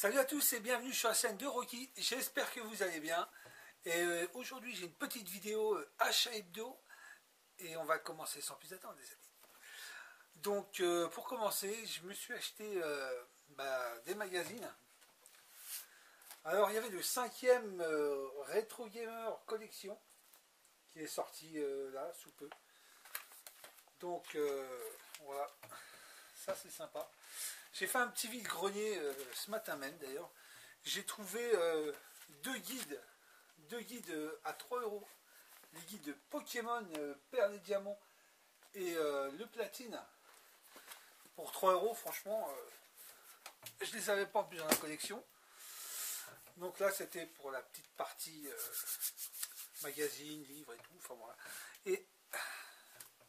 Salut à tous et bienvenue sur la chaîne de Rocky, j'espère que vous allez bien. Et aujourd'hui j'ai une petite vidéo achat hebdo et on va commencer sans plus attendre les amis. Donc pour commencer, je me suis acheté des magazines. Alors il y avait le 5e Retro Gamer Collection qui est sorti là sous peu. Donc voilà, ça c'est sympa. J'ai fait un petit vide-grenier ce matin même d'ailleurs. J'ai trouvé deux guides à 3 €. Les guides Pokémon Perle et Diamant et le Platine pour 3 €. Franchement, je les avais pas en plus dans la collection. Donc là, c'était pour la petite partie magazine, livres et tout. Enfin voilà. Et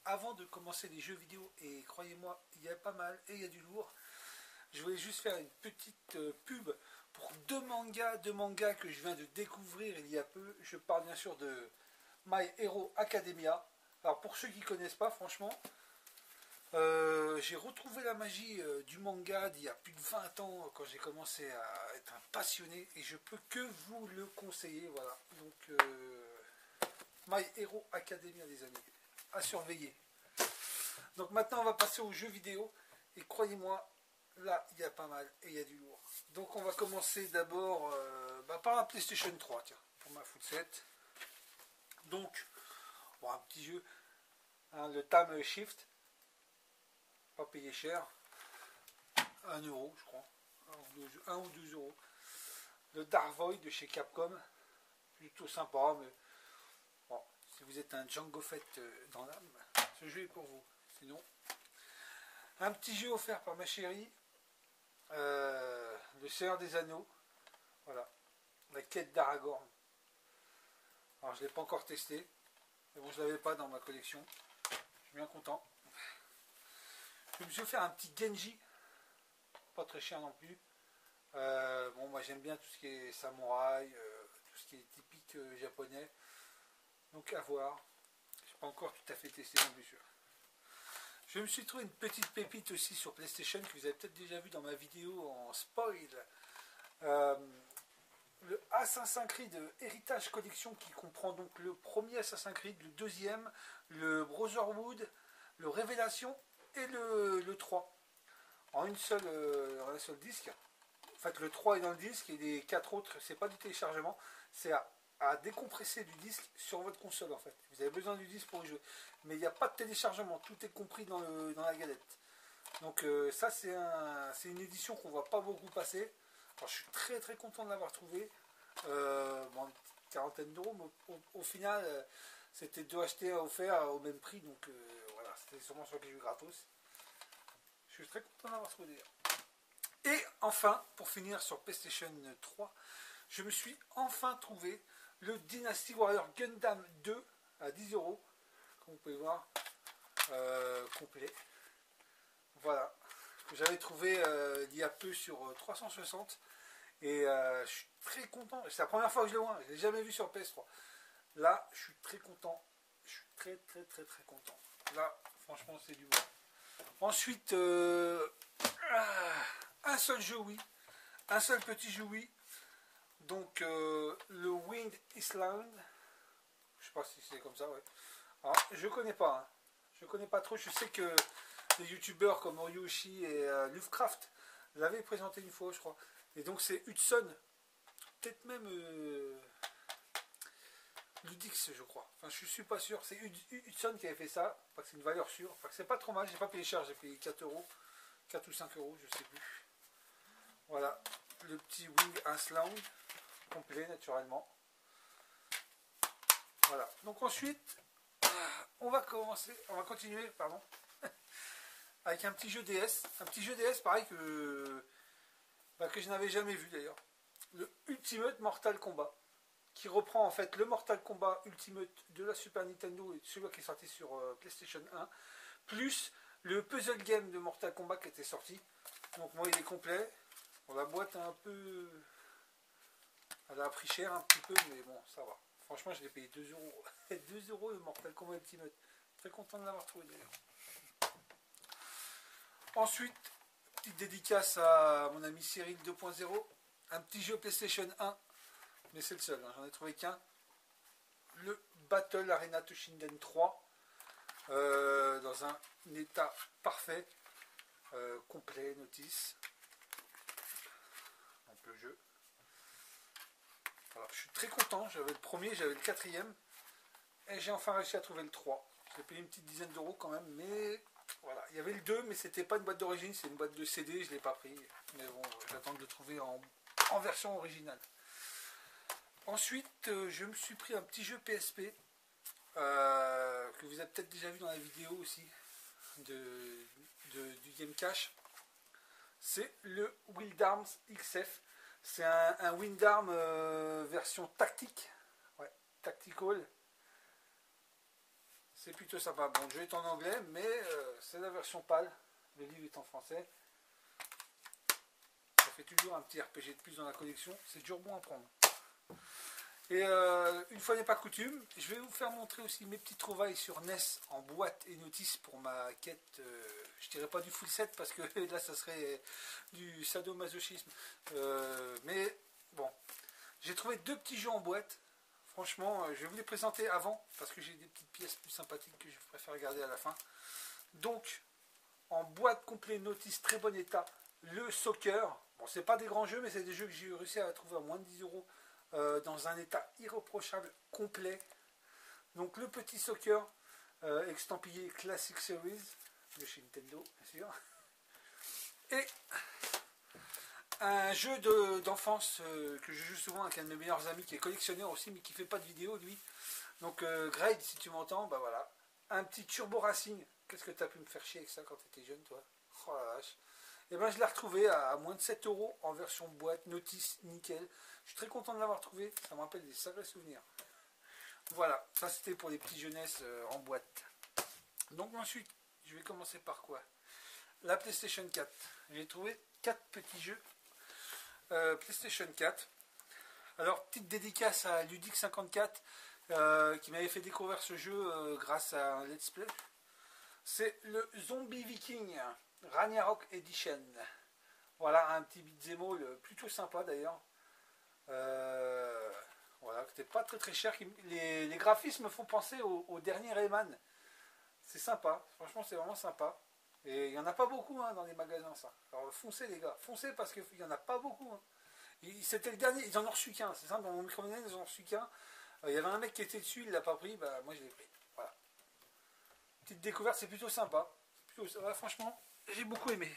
avant de commencer les jeux vidéo, et croyez-moi, il y a pas mal et il y a du lourd. Je voulais juste faire une petite pub pour deux mangas que je viens de découvrir il y a peu. Je parle bien sûr de My Hero Academia. Alors pour ceux qui ne connaissent pas, franchement, j'ai retrouvé la magie du manga d'il y a plus de 20 ans quand j'ai commencé à être un passionné et je peux que vous le conseiller. Voilà. Donc My Hero Academia les amis, à surveiller. Donc maintenant on va passer aux jeux vidéo et croyez-moi, là, il y a pas mal et il y a du lourd. Donc, on va commencer d'abord par la PlayStation 3, tiens, pour ma footset. Donc, bon, un petit jeu, hein, le Time Shift, pas payé cher, 1 € je crois, 1 ou 2 €. Le Dark Void de chez Capcom, plutôt sympa, mais bon, si vous êtes un Django Fett dans l'âme, ce jeu est pour vous. Sinon, un petit jeu offert par ma chérie. Le Seigneur des Anneaux, voilà, la quête d'Aragorn. Alors je ne l'ai pas encore testé, mais bon, je ne l'avais pas dans ma collection. Je suis bien content. Je me suis offert un petit Genji, pas très cher non plus. Bon, moi j'aime bien tout ce qui est samouraï, tout ce qui est typique japonais. Donc à voir. Je n'ai pas encore tout à fait testé non plus. Je me suis trouvé une petite pépite aussi sur PlayStation que vous avez peut-être déjà vu dans ma vidéo en spoil. Le Assassin's Creed Heritage Collection qui comprend donc le premier Assassin's Creed, le deuxième, le Brotherhood, le Révélation et le 3. En un seul disque. En fait le 3 est dans le disque et les 4 autres, c'est pas du téléchargement, c'est à décompresser du disque sur votre console en fait. Vous avez besoin du disque pour y jouer. Mais il n'y a pas de téléchargement, tout est compris dans la galette. Donc ça c'est une édition qu'on ne voit pas beaucoup passer. Alors, je suis très très content de l'avoir trouvé. Bon, une quarantaine d'euros, mais au final c'était 2 achetés à offert au même prix. Donc voilà, c'était sûrement sur les jeux gratos. Je suis très content d'avoir trouvé d'ailleurs. Et enfin, pour finir sur PlayStation 3, je me suis enfin trouvé le Dynasty Warrior Gundam 2 à 10 €, comme vous pouvez voir, complet. Voilà, que j'avais trouvé il y a peu sur 360 et je suis très content. C'est la première fois que je le vois, je ne l'ai jamais vu sur PS3. Là, je suis très content, je suis très content. Là, franchement, c'est du bon. Ensuite, un seul jeu Wii, un seul petit jeu Wii. Donc le Wind Island, je sais pas si c'est comme ça, ouais. Alors, je connais pas, hein. Je connais pas trop. Je sais que des youtubeurs comme Oryoshi et Lovecraft l'avaient présenté une fois, je crois. Et donc c'est Hudson, peut-être même Ludix, je crois. Enfin, je suis pas sûr. C'est Hudson qui avait fait ça. Enfin, c'est une valeur sûre. Enfin, c'est pas trop mal. J'ai pas payé cher. J'ai payé 4 €, 4 ou 5 €, je sais plus. Voilà, le petit Wing Island complet naturellement. Voilà, donc ensuite on va continuer pardon, avec un petit jeu DS, pareil que je n'avais jamais vu d'ailleurs, le Ultimate Mortal Kombat, qui reprend en fait le Mortal Kombat Ultimate de la Super Nintendo et celui qui est sorti sur PlayStation 1, plus le puzzle game de Mortal Kombat qui était sorti. Donc moi il est complet. Bon, la boîte est un peu, elle a pris cher un petit peu, mais bon, ça va. Franchement, je l'ai payé 2 €. 2 € le Mortal Kombat Ultimate. Très content de l'avoir trouvé d'ailleurs. Ensuite, petite dédicace à mon ami Cyril 2.0 un petit jeu PlayStation 1, mais c'est le seul, hein, j'en ai trouvé qu'un. Le Battle Arena Toshinden 3, dans un état parfait, complet, notice. Donc le jeu. Alors je suis très content, j'avais le premier, j'avais le quatrième, et j'ai enfin réussi à trouver le 3. J'ai payé une petite dizaine d'euros quand même, mais voilà, il y avait le 2, mais c'était pas une boîte d'origine, c'est une boîte de CD, je l'ai pas pris. Mais bon, j'attends de le trouver en version originale. Ensuite, je me suis pris un petit jeu PSP, que vous avez peut-être déjà vu dans la vidéo aussi, du Game Cache. C'est le Wild Arms XF. C'est un Wind Arm version tactique, ouais, tactical. C'est plutôt sympa. Bon, le jeu est en anglais, mais c'est la version PAL. Le livre est en français. Ça fait toujours un petit RPG de plus dans la collection. C'est toujours bon à prendre. Et une fois n'est pas coutume, je vais vous faire montrer aussi mes petites trouvailles sur NES en boîte et notice pour ma quête. Je dirais pas du full set parce que là ça serait du sadomasochisme. Mais bon, j'ai trouvé 2 petits jeux en boîte. Franchement, je vais vous les présenter avant parce que j'ai des petites pièces plus sympathiques que je préfère garder à la fin. Donc, en boîte complet notice, très bon état, le Soccer. Bon, c'est pas des grands jeux, mais c'est des jeux que j'ai réussi à trouver à moins de 10 euros dans un état irréprochable, complet. Donc, le petit Soccer estampillé Classic Series de chez Nintendo, bien sûr. Et un jeu d'enfance que je joue souvent avec un de mes meilleurs amis qui est collectionneur aussi, mais qui fait pas de vidéo lui. Donc, Grade, si tu m'entends, bah voilà. Un petit Turbo Racing. Qu'est-ce que tu as pu me faire chier avec ça quand tu étais jeune, toi? Oh la vache. Et ben je l'ai retrouvé à moins de 7 euros en version boîte, notice, nickel. Je suis très content de l'avoir trouvé, ça me rappelle des sacrés souvenirs. Voilà, ça c'était pour les petits jeunesses en boîte. Donc ensuite, je vais commencer par quoi? La PlayStation 4. J'ai trouvé 4 petits jeux PlayStation 4. Alors, petite dédicace à Ludic54 qui m'avait fait découvrir ce jeu grâce à un let's play. C'est le Zombie Viking Ragnarok Edition. Voilà, un petit beat'em all plutôt sympa d'ailleurs. Voilà, c'était pas très cher. Les graphismes me font penser au dernier Rayman. C'est sympa, franchement c'est vraiment sympa. Et il n'y en a pas beaucoup hein, dans les magasins ça. Alors foncez les gars, foncez parce qu'il n'y en a pas beaucoup. Hein. C'était le dernier, ils en ont reçu qu'un, c'est simple, dans mon micro-monnaie ils en ont reçu qu'un. Il y avait un mec qui était dessus, il l'a pas pris, bah moi je l'ai pris. Voilà. Petite découverte, c'est plutôt sympa. Ouais, franchement, j'ai beaucoup aimé.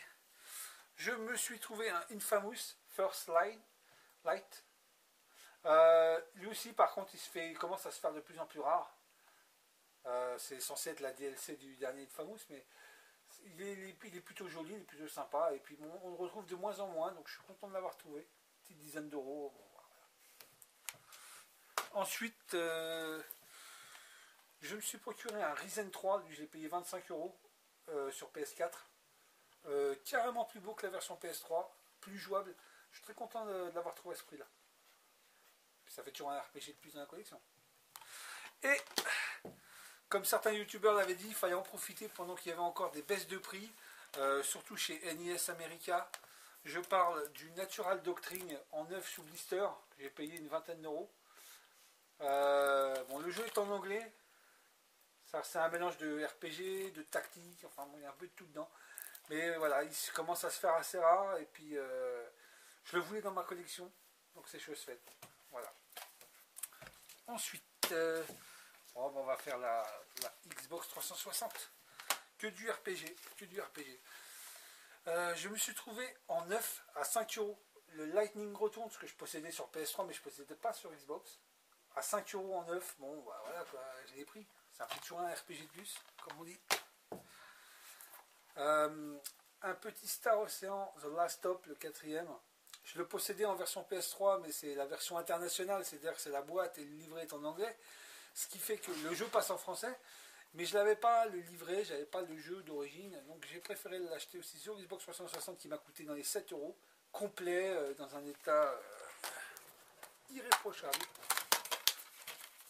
Je me suis trouvé un Infamous First Light. Lui aussi par contre il commence à se faire de plus en plus rare. C'est censé être la DLC du dernier Infamous, mais il est plutôt joli, il est plutôt sympa, et puis bon, on le retrouve de moins en moins, donc je suis content de l'avoir trouvé. Petite dizaine d'euros. Bon, voilà. Ensuite, je me suis procuré un Ryzen 3, je l'ai payé 25 euros sur PS4. Carrément plus beau que la version PS3, plus jouable. Je suis très content de l'avoir trouvé à ce prix-là. Ça fait toujours un RPG de plus dans la collection. Et comme certains youtubeurs l'avaient dit, il fallait en profiter pendant qu'il y avait encore des baisses de prix, surtout chez NES America. Je parle du Natural Doctrine en neuf sous blister, j'ai payé une vingtaine d'euros. Bon, le jeu est en anglais, c'est un mélange de RPG, de tactique, enfin bon, il y a un peu de tout dedans. Mais voilà, il commence à se faire assez rare, et puis je le voulais dans ma collection, donc c'est chose faite. Voilà. Ensuite, on va faire la Xbox 360. Que du RPG, que du RPG. Je me suis trouvé en neuf à 5 euros le Lightning Return, ce que je possédais sur PS3, mais je ne possédais pas sur Xbox. À 5 euros en neuf, bon, bah, voilà quoi, je l'ai pris. Ça fait toujours un RPG de plus, comme on dit. Un petit Star Ocean, The Last Stop, le 4e. Je le possédais en version PS3, mais c'est la version internationale, c'est-à-dire que c'est la boîte et le livret est en anglais. Ce qui fait que le jeu passe en français, mais je n'avais pas le livret, j'avais pas le jeu d'origine, donc j'ai préféré l'acheter aussi sur Xbox 360 qui m'a coûté dans les 7 euros, complet, dans un état irréprochable.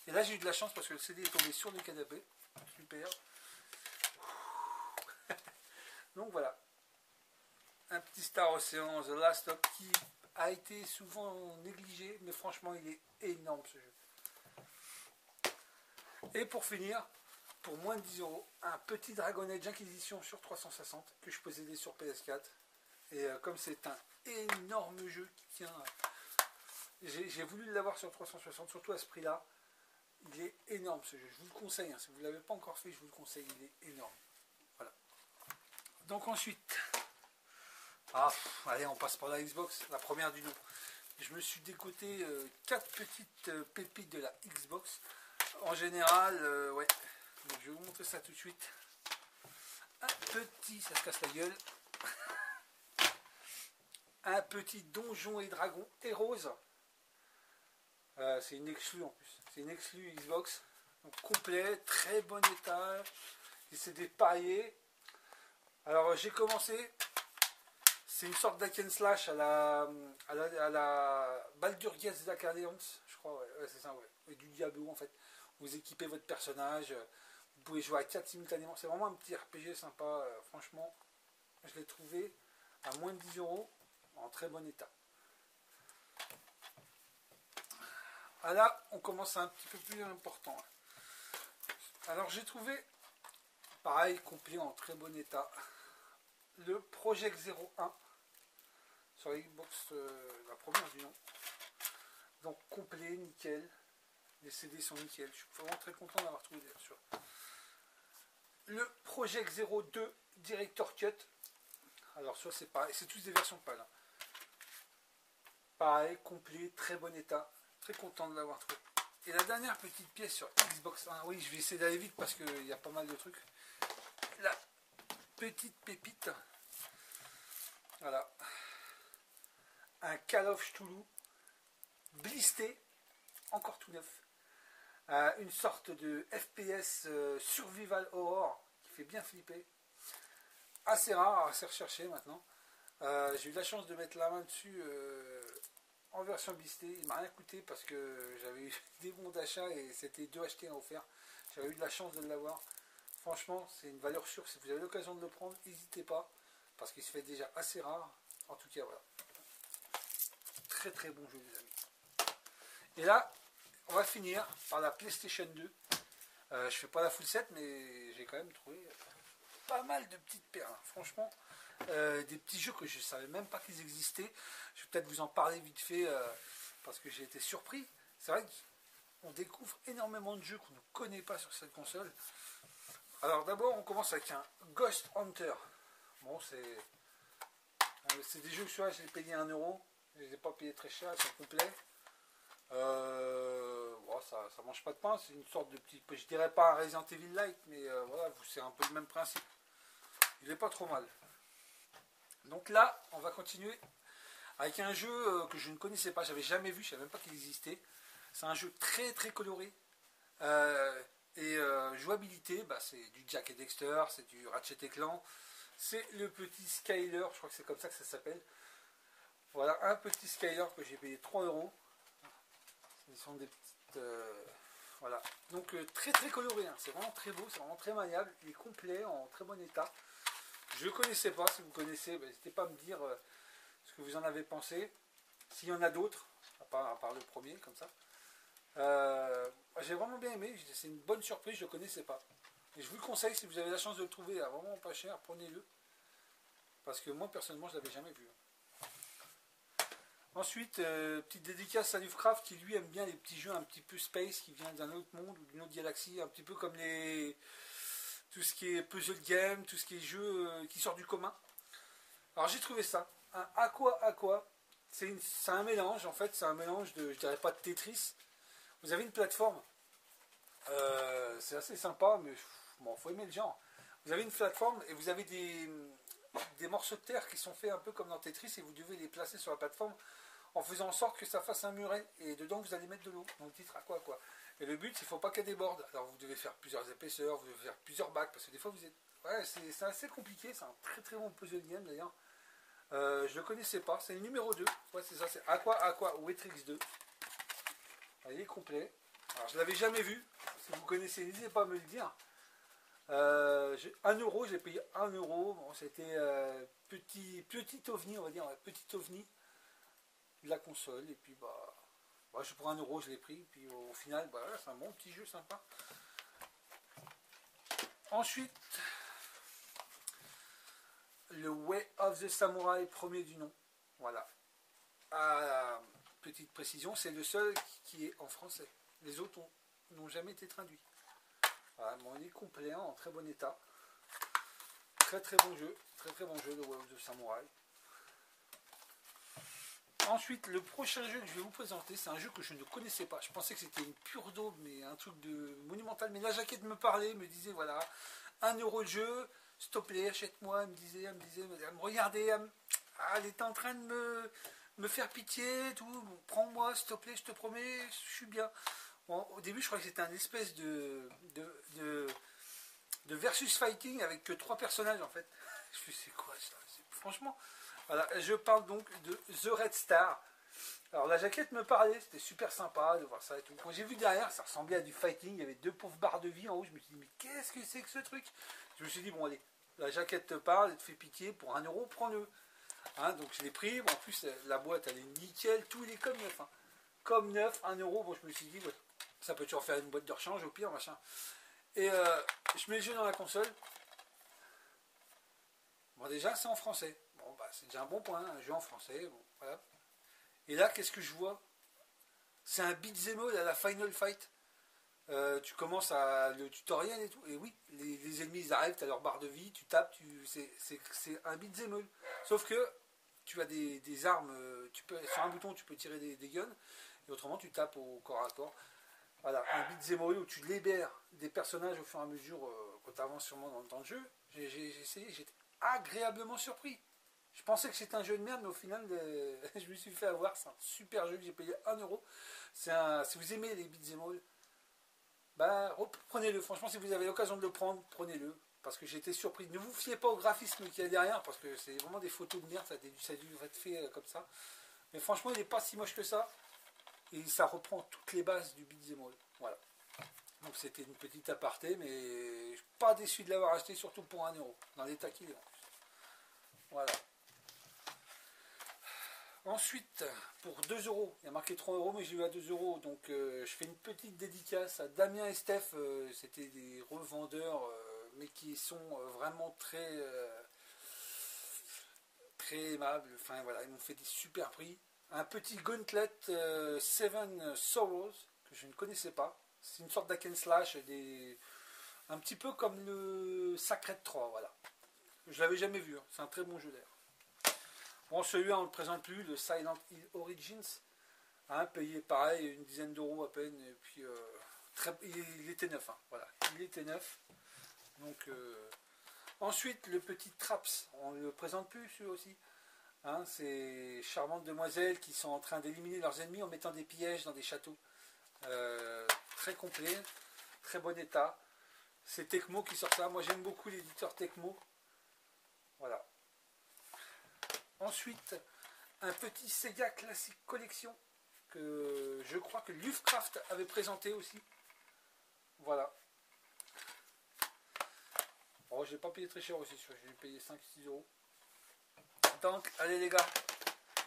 Et là j'ai eu de la chance parce que le CD est tombé sur le canapé, super. Donc voilà, un petit Star Ocean The Last Stop qui a été souvent négligé, mais franchement il est énorme ce jeu. Et pour finir, pour moins de 10 euros, un petit Dragon Age Inquisition sur 360 que je possédais sur PS4. Et comme c'est un énorme jeu qui tient, j'ai voulu l'avoir sur 360, surtout à ce prix-là. Il est énorme ce jeu, je vous le conseille, hein. Si vous ne l'avez pas encore fait, je vous le conseille, il est énorme. Voilà. Donc ensuite, allez, on passe par la Xbox, la première du nom. Je me suis décoté 4 petites pépites de la Xbox. En général, ouais. Donc, je vais vous montrer ça tout de suite. Un petit, ça se casse la gueule. Un petit Donjons et Dragons Heroes. C'est une exclue en plus. C'est une exclue Xbox. Donc complet, très bon état. C'est dépareillé. Alors j'ai commencé. C'est une sorte d'hack and slash à la Baldur's Gate Dark Alliance, je crois, ouais, c'est ça, ouais. Et du Diablo en fait. Vous équipez votre personnage, vous pouvez jouer à 4 simultanément. C'est vraiment un petit RPG sympa, franchement. Je l'ai trouvé à moins de 10 euros, en très bon état. Ah là, on commence à un petit peu plus important. Alors j'ai trouvé, pareil, complet, en très bon état, le Project 01 sur la Xbox, la première du nom. Donc complet, nickel. Les CD sont nickel. Je suis vraiment très content d'avoir trouvé bien sûr. Le Project 02 Director Cut. Alors ça c'est pareil, c'est tous des versions PAL. Hein. Pareil, complet, très bon état. Très content de l'avoir trouvé. Et la dernière petite pièce sur Xbox 1. Oui, je vais essayer d'aller vite parce qu'il y a pas mal de trucs. La petite pépite. Voilà. Un Call of Cthulhu blisté, encore tout neuf. Une sorte de FPS survival horror qui fait bien flipper. Assez rare, assez recherché maintenant. J'ai eu la chance de mettre la main dessus en version blistée. Il m'a rien coûté parce que j'avais eu des bons d'achat et c'était 2 achetés, 1 offert. J'avais eu de la chance de l'avoir. Franchement, c'est une valeur sûre. Si vous avez l'occasion de le prendre, n'hésitez pas parce qu'il se fait déjà assez rare. En tout cas, voilà. Très très bon jeu, les amis. Et là, on va finir par la PlayStation 2. Je fais pas la full set, mais j'ai quand même trouvé pas mal de petites perles. Franchement, des petits jeux que je ne savais même pas qu'ils existaient. Je vais peut-être vous en parler vite fait parce que j'ai été surpris. C'est vrai qu'on découvre énormément de jeux qu'on ne connaît pas sur cette console. Alors d'abord, on commence avec un Ghost Hunter. Bon, c'est des jeux que je les payé 1 euro. Je ne les ai pas payés très cher, ils sont complets. Bon, ça mange pas de pain, c'est une sorte de petit, je dirais pas un Resident Evil Light, mais voilà, c'est un peu le même principe. Il est pas trop mal. Donc là, on va continuer avec un jeu que je ne connaissais pas, j'avais jamais vu, je savais même pas qu'il existait. C'est un jeu très très coloré. Jouabilité, c'est du Jack et Dexter, c'est du Ratchet et Clank, c'est le petit Skyler, je crois que c'est comme ça que ça s'appelle. Voilà, un petit Skyler que j'ai payé 3 euros. Ce sont des petites... voilà. Donc très très coloré, hein. C'est vraiment très beau, c'est vraiment très maniable. Il est complet, en très bon état. Je ne connaissais pas, si vous connaissez, n'hésitez pas à me dire ce que vous en avez pensé. S'il y en a d'autres, à part le premier, comme ça. J'ai vraiment bien aimé, c'est une bonne surprise, je ne le connaissais pas. Et je vous le conseille, si vous avez la chance de le trouver à vraiment pas cher, prenez-le. Parce que moi, personnellement, je ne l'avais jamais vu. Ensuite, petite dédicace à Lovecraft qui lui aime bien les petits jeux un petit peu space qui viennent d'un autre monde ou d'une autre galaxie, un petit peu comme tout ce qui est puzzle game, tout ce qui est jeu qui sort du commun. Alors j'ai trouvé ça, un Aqua, c'est un mélange en fait, c'est un mélange de, je dirais pas de Tetris. Vous avez une plateforme, c'est assez sympa, mais bon, faut aimer le genre. Vous avez une plateforme et vous avez des morceaux de terre qui sont faits un peu comme dans Tetris et vous devez les placer sur la plateforme en faisant en sorte que ça fasse un muret et dedans vous allez mettre de l'eau. Donc titre Aqua. Et le but, il ne faut pas qu'elle déborde. Alors vous devez faire plusieurs épaisseurs, vous devez faire plusieurs bacs parce que des fois vous êtes... Ouais, c'est assez compliqué, c'est un très très bon puzzle game d'ailleurs. Je ne le connaissais pas, c'est le numéro 2. Ouais, c'est ça, c'est Aqua Wetrix 2. Il est complet. Alors je ne l'avais jamais vu. Si vous connaissez, n'hésitez pas à me le dire. 1 euro, j'ai payé 1 euro. Bon, c'était petit ovni, on va dire, petit ovni. de la console. Et puis pour 1 € je l'ai pris. Puis au final, c'est un bon petit jeu sympa. Ensuite, le Way of the Samurai, premier du nom. Voilà. Petite précision, c'est le seul qui est en français. Les autres n'ont jamais été traduits. Voilà, bon, il est complet, en très bon état. Très très bon jeu. Très très bon jeu, le Way of the Samurai. Ensuite, le prochain jeu que je vais vous présenter, c'est un jeu que je ne connaissais pas. Je pensais que c'était une pure daube, mais un truc de monumental. Mais la jaquette me parlait, me disait voilà, 1 € le jeu, s'il te plaît, achète-moi. Elle me regardait, elle était en train de me faire pitié, tout. Bon, prends-moi, s'il te plaît, je te promets, je suis bien. Bon, au début, je croyais que c'était un espèce de versus fighting avec que 3 personnages en fait. Je me suis dit, c'est quoi ça? Franchement. Voilà, je parle donc de The Red Star. Alors la jaquette me parlait, c'était super sympa de voir ça et tout. Quand j'ai vu derrière, ça ressemblait à du fighting, il y avait 2 pauvres barres de vie en haut, je me suis dit mais qu'est-ce que c'est que ce truc? Je me suis dit bon allez, la jaquette te parle, elle te fait pitié, pour 1 € prends-le. Hein, donc je l'ai pris, bon, en plus la boîte elle est nickel, tout il est comme neuf. Hein. Comme neuf, 1 €, bon je me suis dit ouais, ça peut toujours faire une boîte de rechange au pire, machin. Et je mets le jeu dans la console. Bon déjà c'est en français. C'est déjà un bon point, un jeu en français. Bon, voilà. Et là, qu'est-ce que je vois? C'est un beat'em all à la Final Fight. Tu commences le tutoriel et tout. Et oui, les ennemis ils arrivent, tu as leur barre de vie, tu tapes, c'est un beat'em all. Sauf que tu as des armes, sur un bouton tu peux tirer des guns, et autrement tu tapes au corps à corps. Voilà, un beat'em all où tu libères des personnages au fur et à mesure quand tu avances sûrement dans le jeu. J'ai essayé, j'étais agréablement surpris. Je pensais que c'était un jeu de merde, mais au final, je me suis fait avoir. C'est un super jeu que j'ai payé 1 €. Si vous aimez les beat'em all, prenez-le. Franchement, si vous avez l'occasion de le prendre, prenez-le. Parce que j'ai été surpris. Ne vous fiez pas au graphisme qu'il y a derrière, parce que c'est vraiment des photos de merde. Ça a dû être fait comme ça. Mais franchement, il n'est pas si moche que ça. Et ça reprend toutes les bases du beat'em all. Voilà. Donc c'était une petite aparté, mais je suis pas déçu de l'avoir acheté, surtout pour 1 €. Dans l'état qu'il est en plus. Voilà. Ensuite, pour 2 €, il y a marqué 3 €, mais j'ai eu à 2 €, donc je fais une petite dédicace à Damien et Steph, c'était des revendeurs, mais qui sont vraiment très aimables, enfin voilà, ils m'ont fait des super prix. Un petit Gauntlet Seven Sorrows, que je ne connaissais pas, c'est une sorte d'hack and slash, un petit peu comme le Sacred 3, voilà. Je l'avais jamais vu, hein. C'est un très bon jeu d'air. Bon, celui-là, on ne le présente plus, le Silent Hill Origins, hein, payé pareil, une dizaine d'euros à peine, et puis il était neuf, hein, voilà, il était neuf. Donc, ensuite, le petit Traps, on ne le présente plus, celui-là aussi. Hein, ces charmantes demoiselles qui sont en train d'éliminer leurs ennemis en mettant des pièges dans des châteaux. Très complet, très bon état. C'est Tecmo qui sort ça, moi j'aime beaucoup l'éditeur Tecmo. Voilà. Ensuite, un petit Sega Classic Collection que je crois que Lovecraft avait présenté aussi. Voilà. Bon, je n'ai pas payé très cher aussi, j'ai payé 5-6 €. Donc, allez les gars,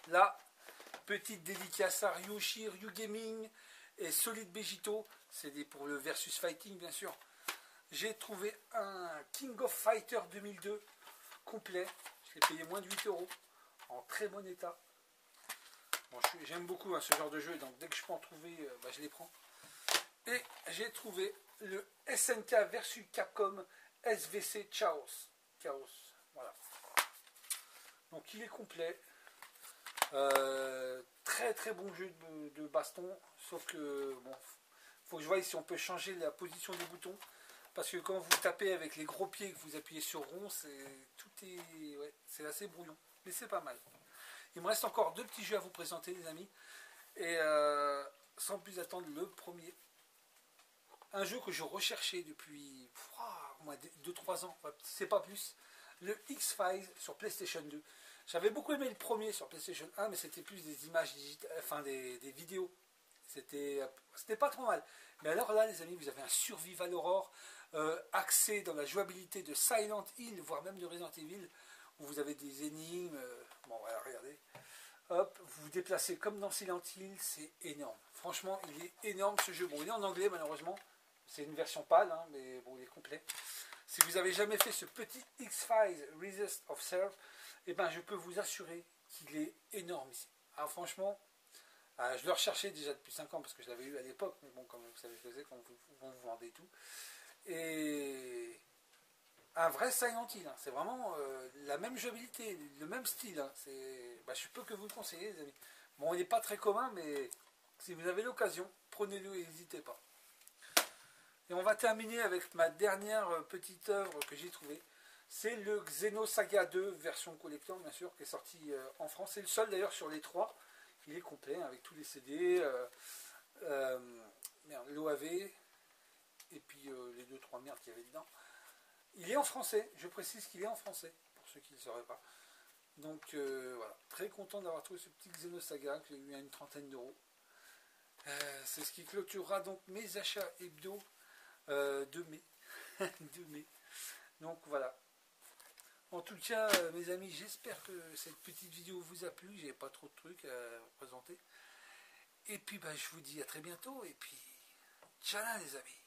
là, petite dédicace à Ryu Gaming et Solid Begito, c'est pour le versus fighting bien sûr. J'ai trouvé un King of Fighter 2002 complet, je l'ai payé moins de 8 €. En très bon état. Bon, j'aime beaucoup ce genre de jeu, donc dès que je peux en trouver, je les prends. Et j'ai trouvé le SNK versus Capcom SVC Chaos. Voilà. Donc il est complet. Très très bon jeu de baston, sauf que bon, faut que je voie si on peut changer la position des boutons. Parce que quand vous tapez avec les gros pieds et que vous appuyez sur rond, c'est assez brouillon. Mais c'est pas mal. Il me reste encore 2 petits jeux à vous présenter, les amis. Et sans plus attendre, le premier. Un jeu que je recherchais depuis au moins 2-3 ans, c'est pas plus. Le X-Files sur PlayStation 2. J'avais beaucoup aimé le premier sur PlayStation 1, mais c'était plus des images digitales, enfin des vidéos. C'était pas trop mal. Mais alors là, les amis, vous avez un survival horror axé dans la jouabilité de Silent Hill, voire même de Resident Evil, où vous avez des énigmes. Bon, voilà, regardez. Hop, vous vous déplacez comme dans Silent Hill, c'est énorme. Franchement, il est énorme ce jeu. Bon, il est en anglais malheureusement. C'est une version pâle, hein, mais bon, il est complet. Si vous n'avez jamais fait ce petit X-Files Resist of Self, eh ben, je peux vous assurer qu'il est énorme ici. Alors franchement, je le recherchais déjà depuis 5 ans parce que je l'avais eu à l'époque, mais bon, comme vous savez, je faisais quand vous vendez tout. Et un vrai Silent Hill, hein. C'est vraiment la même jouabilité, le même style. Hein. Je peux que vous le conseiller, les amis. Bon, il n'est pas très commun, mais si vous avez l'occasion, prenez-le et n'hésitez pas. Et on va terminer avec ma dernière petite œuvre que j'ai trouvée. C'est le Xenosaga 2, version collector, bien sûr, qui est sorti en France. C'est le seul d'ailleurs sur les 3. Il est complet, hein, avec tous les CD, l'OAV, et puis les 2-3 merdes qu'il y avait dedans. Il est en français, je précise qu'il est en français, pour ceux qui ne le sauraient pas. Donc voilà, très content d'avoir trouvé ce petit Xenosaga, que j'ai eu à une trentaine d'euros. C'est ce qui clôturera donc mes achats hebdo de mai. de mai. Donc voilà. En tout cas, mes amis, j'espère que cette petite vidéo vous a plu. J'ai pas trop de trucs à présenter. Et puis, je vous dis à très bientôt. Et puis, tchalin les amis.